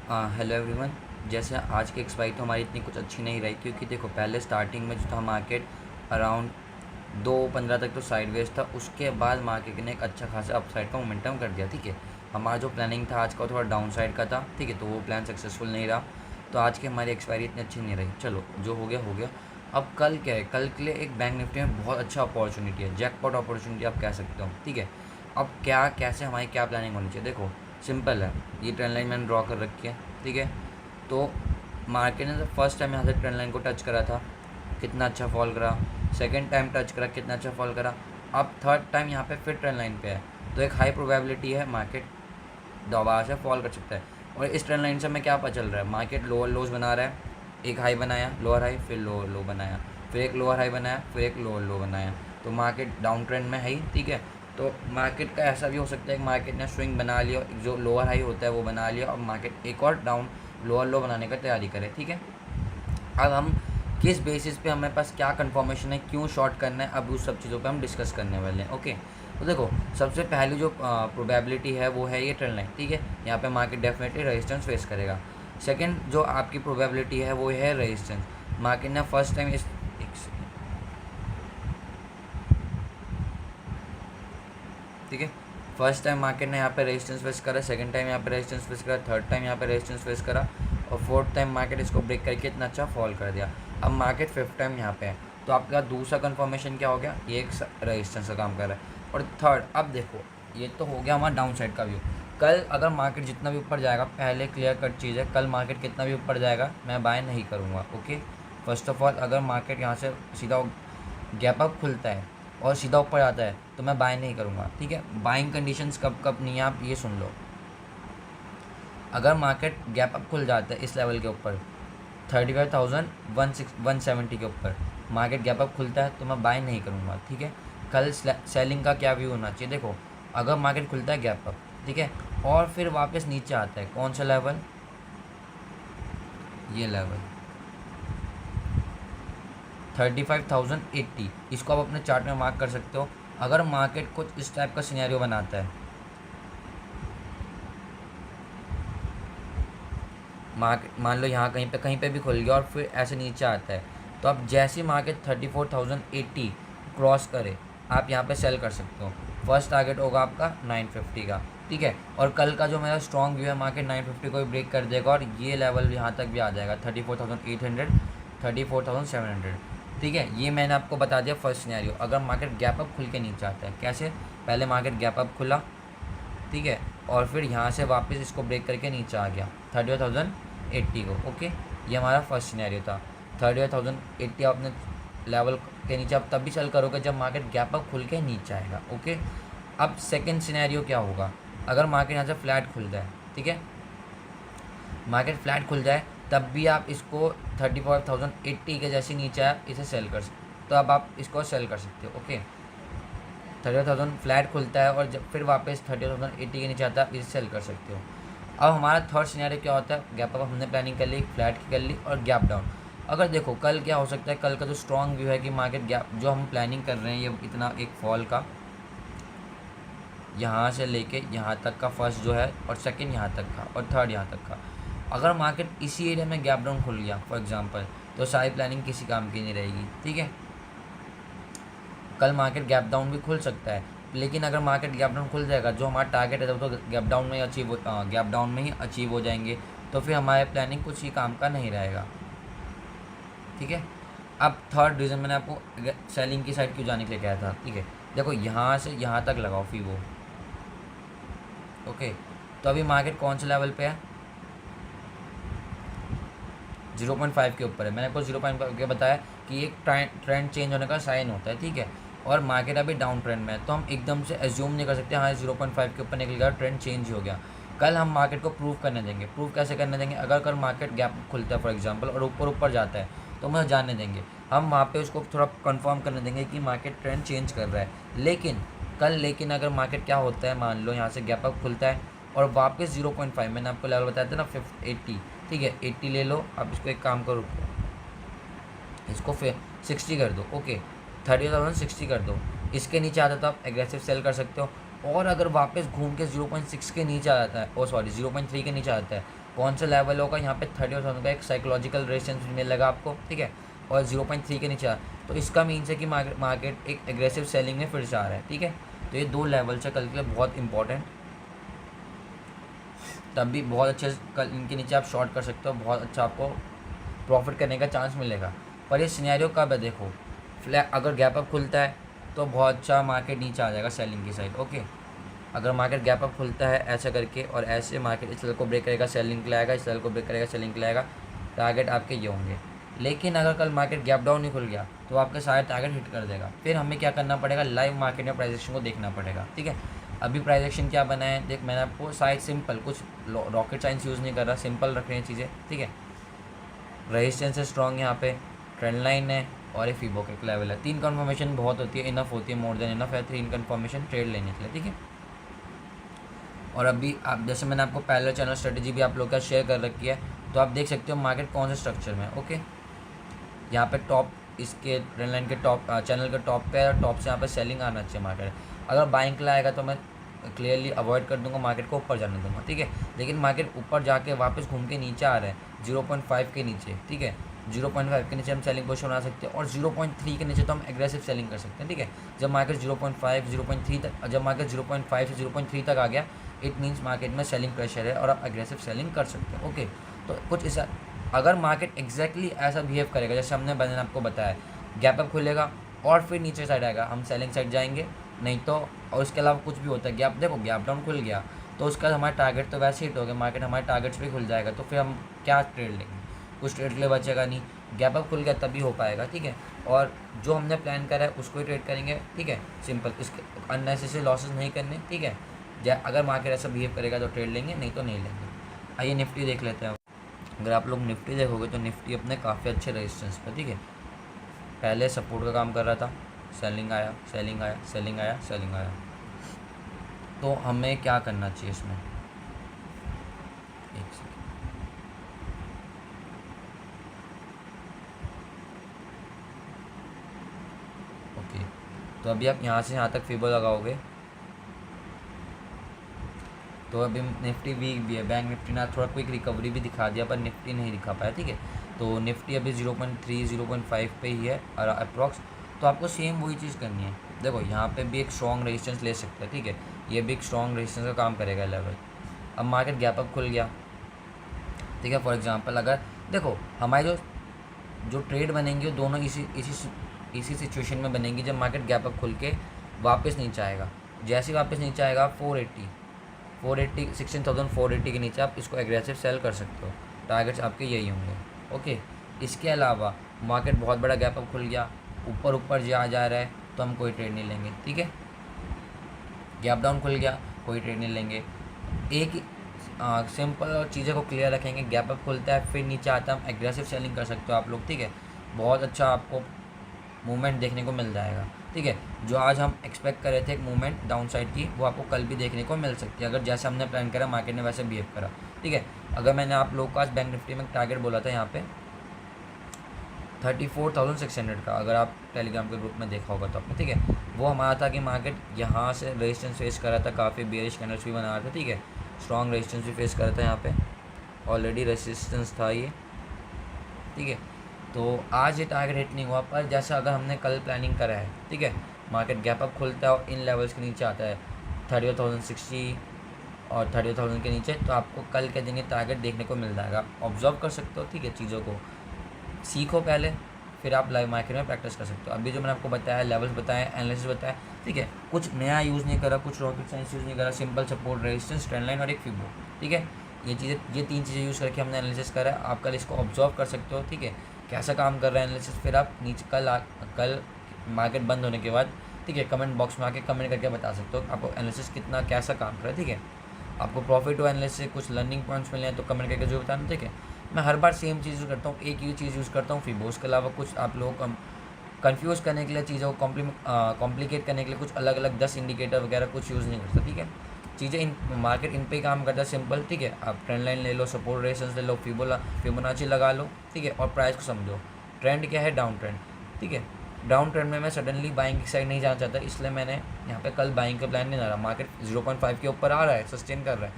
Hello everyone. जैसे आज की एक्सपायरी तो हमारी इतनी कुछ अच्छी नहीं रही, क्योंकि देखो पहले स्टार्टिंग में जो था मार्केट अराउंड 2.15 तक तो साइडवेज था। उसके बाद मार्केट ने एक अच्छा खासा अपसाइड का मोमेंटम कर दिया। ठीक है, हमारा जो प्लानिंग था आज का थोड़ा डाउन साइड का था। ठीक है, तो वो प्लान सक्सेसफुल नहीं रहा, तो आज की हमारी एक्सपायरी इतनी अच्छी नहीं रही। चलो, जो हो गया हो गया। अब कल क्या है, कल के लिए एक बैंक निफ्टी में बहुत अच्छा अपॉर्चुनिटी है, जैकपॉट अपॉर्चुनिटी आप कह सकते हो। ठीक है, अब क्या कैसे हमारी क्या प्लानिंग होनी चाहिए, देखो सिंपल है। ये ट्रेंड लाइन मैंने ड्रॉ कर रखी है। ठीक है, तो मार्केट ने तो फर्स्ट टाइम यहाँ से ट्रेंड लाइन को टच करा था, कितना अच्छा फॉल करा। सेकंड टाइम टच करा, कितना अच्छा फॉल करा। अब थर्ड टाइम यहाँ पे फिर ट्रेंड लाइन पे है, तो एक हाई प्रोबेबिलिटी है मार्केट दोबारा से फॉल कर सकता है। और इस ट्रेंड लाइन से हमें क्या पता चल रहा है, मार्केट लोअर लोज बना रहा है। एक हाई बनाया, लोअर हाई, फिर लोअर लो बनाया, फिर एक लोअर हाई बनाया, फिर एक लोअर लो बनाया। तो मार्केट डाउन ट्रेंड में है ही। ठीक है, तो मार्केट का ऐसा भी हो सकता है कि मार्केट ने स्विंग बना लिया, जो लोअर हाई होता है वो बना लिया, और मार्केट एक और डाउन लोअर लो बनाने का तैयारी करे। ठीक है, अब हम किस बेसिस पे हमारे पास क्या कंफर्मेशन है, क्यों शॉर्ट करना है, अब उस सब चीज़ों पे हम डिस्कस करने वाले हैं। ओके, तो देखो सबसे पहली जो प्रोबेबिलिटी है वो है ये ट्रेंड लाइन। ठीक है, यहाँ पे मार्केट डेफिनेटली रेजिस्टेंस फेस करेगा। सेकंड जो आपकी प्रोबेबिलिटी है वो है रेजिस्टेंस। मार्केट ने फर्स्ट टाइम इस ठीक है, फर्स्ट टाइम मार्केट ने यहाँ पे रेजिस्टेंस फेस करा, सेकंड टाइम यहाँ पे रेजिस्टेंस फेस करा, थर्ड टाइम यहाँ पे रेजिस्टेंस फेस करा, और फोर्थ टाइम मार्केट इसको ब्रेक करके इतना अच्छा फॉल कर दिया। अब मार्केट फिफ्थ टाइम यहाँ पे है, तो आपका दूसरा कंफर्मेशन क्या हो गया, ये एक रेजिस्टेंस का काम कर रहा है। और थर्ड, अब देखो ये तो हो गया हमारा डाउन साइड का व्यू। कल अगर मार्केट जितना भी ऊपर जाएगा, पहले क्लियर कट चीज़ है, कल मार्केट कितना भी ऊपर जाएगा मैं बाय नहीं करूँगा। ओके, फर्स्ट ऑफ ऑल अगर मार्केट यहाँ से सीधा गैप अप खुलता है और सीधा ऊपर आता है तो मैं बाय नहीं करूँगा। ठीक है, बाइंग कंडीशंस कब कब नहीं है आप ये सुन लो। अगर मार्केट गैप अप खुल जाता है इस लेवल के ऊपर 35,170 के ऊपर मार्केट गैप अप खुलता है तो मैं बाय नहीं करूँगा। ठीक है, कल सेलिंग का क्या व्यू होना चाहिए, देखो अगर मार्केट खुलता है गैप अप, ठीक है, और फिर वापस नीचे आता है, कौन सा लेवल, ये लेवल 35,080, इसको आप अपने चार्ट में मार्क कर सकते हो। अगर मार्केट कुछ इस टाइप का सिनेरियो बनाता है, मार्केट मान लो यहाँ कहीं पे भी खुल गया और फिर ऐसे नीचे आता है, तो अब जैसे मार्केट 34,080 क्रॉस करे आप यहाँ पे सेल कर सकते हो। फर्स्ट टारगेट होगा आपका 950 का। ठीक है, और कल का जो मेरा स्ट्रॉन्ग व्यू है, मार्केट 950 को भी ब्रेक कर देगा और ये लेवल यहाँ तक भी आ जाएगा 34,800, 34,700। ठीक है, ये मैंने आपको बता दिया फर्स्ट सिनेरियो। अगर मार्केट गैप अप खुल के नीचे आता है, कैसे, पहले मार्केट गैप अप खुला, ठीक है, और फिर यहाँ से वापस इसको ब्रेक करके नीचे आ गया 31,080 को। ओके, ये हमारा फर्स्ट सिनेरियो था। 31,080 आपने लेवल के नीचे आप तब भी सेल करोगे जब मार्केट गैप अप खुल के नीचे आएगा। ओके, अब सेकंड सिनेरियो क्या होगा, अगर मार्केट यहाँ से फ्लैट खुल जाए, ठीक है, मार्केट फ्लैट खुल जाए तब भी आप इसको 34,080 के जैसे नीचे आए इसे सेल कर सकते, तो अब आप इसको सेल कर सकते हो। ओके, 30,000 फ्लैट खुलता है और जब फिर वापस 30,080 के नीचे आता है, आप इसे सेल कर सकते हो। अब हमारा थर्ड सिनेरियो क्या होता है, गैप अप हमने प्लानिंग कर ली, फ्लैट की कर ली, और गैप डाउन। अगर देखो कल क्या हो सकता है, कल का जो स्ट्रॉन्ग व्यू है कि मार्केट गैप जो हम प्लानिंग कर रहे हैं, ये इतना एक फॉल का यहाँ से लेके यहाँ तक का फर्स्ट जो है, और सेकंड यहाँ तक का, और थर्ड यहाँ तक का, अगर मार्केट इसी एरिया में गैप डाउन खुल गया फॉर एग्जांपल, तो सारी प्लानिंग किसी काम की नहीं रहेगी। ठीक है, कल मार्केट गैप डाउन भी खुल सकता है, लेकिन अगर मार्केट गैप डाउन खुल जाएगा, जो हमारा टारगेट है तो गैप डाउन में ही अचीव हो जाएंगे, तो फिर हमारे प्लानिंग कुछ ही काम का नहीं रहेगा। ठीक है, अब थर्ड रीज़न मैंने आपको सेलिंग की साइड क्यों जाने के लिए कहा था। ठीक है, देखो यहाँ से यहाँ तक लगाओ फीवो। ओके, तो अभी मार्केट कौन से लेवल पे है, 0.5 के ऊपर है। मैंने आपको 0.5 के बताया कि एक ट्रेंड चेंज होने का साइन होता है। ठीक है, और मार्केट अभी डाउन ट्रेंड में है, तो हम एकदम से एज्यूम नहीं कर सकते हाँ 0.5 के ऊपर निकल गया, ट्रेंड चेंज हो गया। कल हम मार्केट को प्रूव करने देंगे। प्रूव कैसे करने देंगे, अगर कल मार्केट गैप खुलता है फॉर एग्जांपल और ऊपर जाता है, तो हम जानने देंगे, हम वहाँ पे उसको थोड़ा कंफर्म करने देंगे कि मार्केट ट्रेंड चेंज कर रहा है। लेकिन अगर मार्केट क्या होता है, मान लो यहाँ से गैप अप खुलता है और वापस 0.5, मैंने आपको लेवल बताया था ना 80, ठीक है 80 ले लो। आप इसको एक काम करो, इसको फिर 60 कर दो। ओके, 30,060 कर दो। इसके नीचे आता है तो आप एग्रेसिव सेल कर सकते हो, और अगर वापस घूम के 0.6 के नीचे आ जाता है, 0.3 के नीचे आता है, कौन सा लेवल होगा यहाँ पे 30,000 का एक साइकोलॉजिकल रेजिस्टेंस मिलेगा आपको, ठीक है, और 0.3 के नीचे तो इसका मीन्स है कि मार्केट एक एग्रेसिव सेलिंग में फिर से आ रहा है, ठीक है। तो ये 2 लेवल है कल के लिए बहुत इंपॉर्टेंट, तब भी बहुत अच्छे कल इनके नीचे आप शॉर्ट कर सकते हो, बहुत अच्छा आपको प्रॉफिट करने का चांस मिलेगा। पर ये सिनेरियो कब है, देखो फ्लैट अगर गैप अप खुलता है तो बहुत अच्छा मार्केट नीचे आ जाएगा सेलिंग की साइड, ओके। अगर मार्केट गैप अप खुलता है ऐसा करके और ऐसे मार्केट इस लेवल को ब्रेक करेगा सेलिंग के लिए आएगा, इस लेवल को ब्रेक करेगा सेलिंग के लिए आएगा, टारगेट आपके ये होंगे। लेकिन अगर कल मार्केट गैप डाउन नहीं खुल गया तो आपके सारे टारगेट हिट कर देगा। फिर हमें क्या करना पड़ेगा, लाइव मार्केट में प्राइस एक्शन को देखना पड़ेगा, ठीक है। अभी प्राइस एक्शन क्या बना है, देख मैंने आपको साइड सिंपल, कुछ रॉकेट साइंस यूज़ नहीं कर रहा, सिंपल रख रहे हैं चीज़ें, ठीक है। रेजिस्टेंस है स्ट्रॉन्ग यहाँ पे, ट्रेंड लाइन है और एक फीबो का लेवल है। 3 कन्फर्मेशन बहुत होती है, इनफ होती है, मोर देन इनफ है 3 कन्फर्मेशन ट्रेड लेने के लिए, ठीक है। और अभी आप जैसे मैंने आपको पहले चैनल स्ट्रेटेजी भी आप लोग का शेयर कर रखी है, तो आप देख सकते हो मार्केट कौन से स्ट्रक्चर में है, ओके। यहाँ पे टॉप इसके ट्रेंड लाइन के टॉप चैनल के टॉप पे है, टॉप से यहाँ पे सेलिंग आना चाहिए मार्केट। अगर बाइंग के लिए आएगा तो मैं क्लियरली अवॉइड कर दूंगा, मार्केट को ऊपर जाने दूंगा, ठीक है। लेकिन मार्केट ऊपर जाके वापस घूम के नीचे आ रहा है 0.5 के नीचे, ठीक है। 0.5 के नीचे हम सेलिंग पोजीशन बना सकते हैं और 0.3 के नीचे तो हम एग्रेसिव सेलिंग कर सकते हैं, ठीक है। जब मार्केट 0.5 0.3 तक, जब मार्केट 0.5 से 0.3 तक आ गया, इट मीन्स मार्केट में सेलिंग प्रेशर है और आप एग्रेसिव सेलिंग कर सकते हैं, ओके। तो कुछ ऐसा अगर मार्केट एग्जैक्टली ऐसा बिहेव करेगा जैसे हमने मैंने आपको बताया, गैप अप खुलेगा और फिर नीचे साइड आएगा, हम सेलिंग साइड जाएंगे, नहीं तो और उसके अलावा कुछ भी होता है, गैप देखो गैप डाउन खुल गया तो उसका हमारा टारगेट तो वैसे हिट हो गया, मार्केट हमारे टारगेट्स पे खुल जाएगा, तो फिर हम क्या ट्रेड लेंगे, कुछ ट्रेड के लिए बचेगा नहीं। गैप अप खुल गया तभी हो पाएगा, ठीक है। और जो हमने प्लान करा है उसको ही ट्रेड करेंगे, ठीक है, सिंपल। इसके अननेसेसरी लॉसेस नहीं करने, ठीक है। अगर मार्केट ऐसा बिहेव करेगा तो ट्रेड लेंगे, नहीं तो नहीं लेंगे। आइए निफ्टी देख लेते हैं। अगर आप लोग निफ्टी देखोगे तो निफ्टी अपने काफ़ी अच्छे रेजिस्टेंस पर, ठीक है, पहले सपोर्ट का काम कर रहा था, सेलिंग आया सेलिंग आया सेलिंग आया सेलिंग आया। तो हमें क्या करना चाहिए इसमें, एक सेकंड, ओके। तो अभी आप यहाँ से यहाँ तक फीबो लगाओगे तो अभी निफ्टी वीक भी है, बैंक निफ्टी ने थोड़ा क्विक रिकवरी भी दिखा दिया पर निफ्टी नहीं दिखा पाया, ठीक है। तो निफ्टी अभी 0.3 0.5 पे ही है अप्रॉक्स। तो आपको सेम वही चीज़ करनी है, देखो यहाँ पे भी एक स्ट्रॉन्ग रेजिस्टेंस ले सकते हैं, ठीक है, ये भी एक स्ट्रॉन्ग रेजिस्टेंस का काम करेगा लेवल। अब मार्केट गैप अप खुल गया, ठीक है, फॉर एग्जांपल अगर देखो हमारे जो ट्रेड बनेंगे वो दोनों इसी सिचुएशन में बनेंगी जब मार्केट गैप अप खुल के वापस नीचे आएगा। जैसे ही वापस नीचे आएगा 480 16,480 के नीचे आप इसको एग्रेसिव सेल कर सकते हो, टारगेट्स आपके यही होंगे, ओके। इसके अलावा मार्केट बहुत बड़ा गैप अप खुल गया, ऊपर जा रहा है तो हम कोई ट्रेड नहीं लेंगे, ठीक है। गैप डाउन खुल गया कोई ट्रेड नहीं लेंगे। एक सिंपल और चीज़ें को क्लियर रखेंगे, गैप अप खुलता है फिर नीचे आता है, हम एग्रेसिव सेलिंग कर सकते हो आप लोग, ठीक है। बहुत अच्छा आपको मूवमेंट देखने को मिल जाएगा, ठीक है। जो आज हम एक्सपेक्ट कर रहे थे एक मूवमेंट डाउन साइड की, वो आपको कल भी देखने को मिल सकती है अगर जैसे हमने प्लान करा मार्केट ने वैसे बिहेव करा, ठीक है। अगर मैंने आप लोग का आज बैंक निफ्टी में टारगेट बोला था यहाँ पे 34,600 का, अगर आप टेलीग्राम के ग्रुप में देखा होगा तो आपने, ठीक है, वो हमारा था कि मार्केट यहाँ से रेजिस्टेंस फेस कर रहा था, काफ़ी बेयरिश कैंडल्स भी बना रहा था, ठीक है, स्ट्रॉन्ग रेजिस्टेंस भी फेस कर रहा था, यहाँ पे ऑलरेडी रेजिस्टेंस था ये, ठीक है। तो आज ये टारगेट हिट नहीं हुआ, पर जैसे अगर हमने कल प्लानिंग करा है, ठीक है, मार्केट गैप अप खुलता है और इन लेवल्स के नीचे आता है 30,060 और 30,000 के नीचे, तो आपको कल के दिन ये टारगेट देखने को मिल जाएगा। ऑब्जर्व कर सकते हो, ठीक है, चीज़ों को सीखो पहले, फिर आप लाइव मार्केट में प्रैक्टिस कर सकते हो। अभी जो मैंने आपको बताया, लेवल्स बताए, एनालिसिस बताया, ठीक है, कुछ नया यूज़ नहीं करा, कुछ रॉकेट साइंस यूज़ नहीं करा, simple support, resistance, trend line और एक फीबो, ठीक है। ये 3 चीज़ें यूज़ करके हमने एनालिसिस करा है। आप कल इसको ऑब्जर्व कर सकते हो, ठीक है, कैसा काम कर रहा है एनालिसिस। फिर आप नीचे कल मार्केट बंद होने के बाद, ठीक है, कमेंट बॉक्स में आके कमेंट करके बता सकते हो आपको एनालिसिस कितना कैसा काम कर रहा है, ठीक है। आपको प्रॉफिट हुआ एनालिसिस से, कुछ लर्निंग पॉइंट्स मिले हैं तो कमेंट करके जो बताना, ठीक है। मैं हर बार सेम चीज़ यूज़ करता हूँ, एक ही चीज़ यूज़ करता हूँ फीबो, उसके अलावा कुछ आप लोगों को कन्फ्यूज़ करने के लिए, चीज़ों को कॉम्प्लिकेट करने के लिए कुछ अलग अलग 10 इंडिकेटर वगैरह कुछ यूज़ नहीं करता, ठीक है। चीज़ें इन मार्केट इन पे काम करता है सिंपल, ठीक है। आप ट्रेंड लाइन ले लो, सपोर्ट रेजिस्टेंस ले लो, फिबोनाची लगा लो, ठीक है, और प्राइस को समझो। ट्रेंड क्या है, डाउन ट्रेंड, ठीक है। डाउन ट्रेंड में मैं सडनली बाइंग की साइड नहीं जाना चाहता, इसलिए मैंने यहाँ पे कल बाइंग का प्लान नहीं डाला। मार्केट 0.5 के ऊपर आ रहा है, सस्टेन कर रहा है,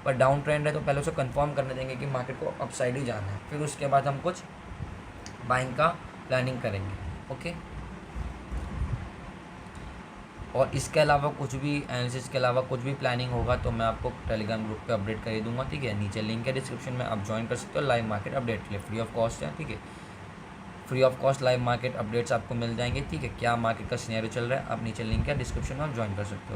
पर डाउन ट्रेंड है तो पहले उसे कंफर्म करने देंगे कि मार्केट को अपसाइड ही जाना है, फिर उसके बाद हम कुछ बाइंग का प्लानिंग करेंगे। ओके, और इसके अलावा कुछ भी एनालिसिस के अलावा कुछ भी प्लानिंग होगा तो मैं आपको टेलीग्राम ग्रुप पे अपडेट कर ही दूंगा, ठीक है। नीचे लिंक है डिस्क्रिप्शन में, आप ज्वाइन कर सकते हो। लाइव मार्केट अपडेट के लिए फ्री ऑफ कॉस्ट है, ठीक है। Free of cost live market updates आपको मिल जाएंगे, ठीक है। क्या मार्केट का सिनेरियो चल रहा है, आप नीचे लिंक है डिस्क्रिप्शन में, आप ज्वाइन कर सकते हो।